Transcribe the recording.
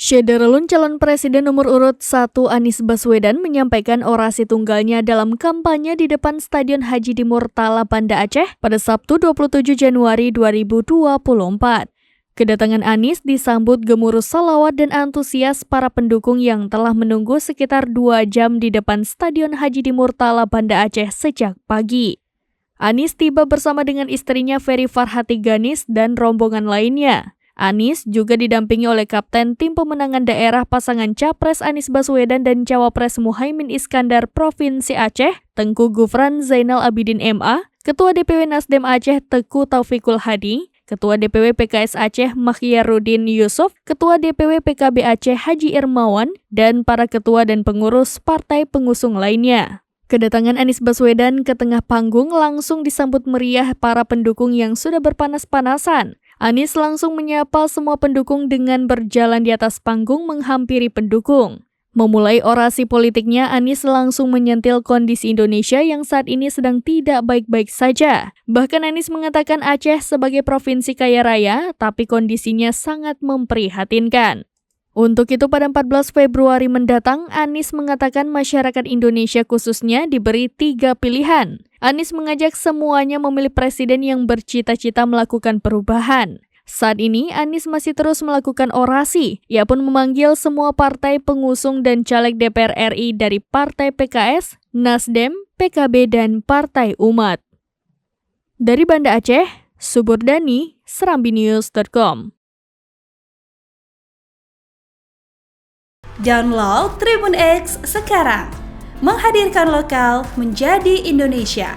Syederulun calon presiden nomor urut 1 Anies Baswedan menyampaikan orasi tunggalnya dalam kampanye di depan Stadion Haji di Murtala, Banda Aceh pada Sabtu 27 Januari 2024. Kedatangan Anies disambut gemuruh salawat dan antusias para pendukung yang telah menunggu sekitar 2 jam di depan Stadion Haji di Murtala, Banda Aceh sejak pagi. Anies tiba bersama dengan istrinya Ferry Farhati Ganis dan rombongan lainnya. Anies juga didampingi oleh Kapten Tim Pemenangan Daerah pasangan Capres Anies Baswedan dan Cawapres Muhaimin Iskandar Provinsi Aceh, Tengku Gufran Zainal Abidin MA, Ketua DPW Nasdem Aceh Teku Taufikul Hadi, Ketua DPW PKS Aceh Makhyarudin Yusuf, Ketua DPW PKB Aceh Haji Irmawan, dan para ketua dan pengurus partai pengusung lainnya. Kedatangan Anies Baswedan ke tengah panggung langsung disambut meriah para pendukung yang sudah berpanas-panasan. Anies langsung menyapa semua pendukung dengan berjalan di atas panggung menghampiri pendukung. Memulai orasi politiknya, Anies langsung menyentil kondisi Indonesia yang saat ini sedang tidak baik-baik saja. Bahkan Anies mengatakan Aceh sebagai provinsi kaya raya, tapi kondisinya sangat memprihatinkan. Untuk itu pada 14 Februari mendatang, Anies mengatakan masyarakat Indonesia khususnya diberi 3 pilihan. Anies mengajak semuanya memilih presiden yang bercita-cita melakukan perubahan. Saat ini, Anies masih terus melakukan orasi. Ia pun memanggil semua partai pengusung dan caleg DPR RI dari Partai PKS, Nasdem, PKB, dan Partai Umat. Dari Banda Aceh, Suburdani, serambinews.com. Download Tribun X sekarang, menghadirkan lokal menjadi Indonesia.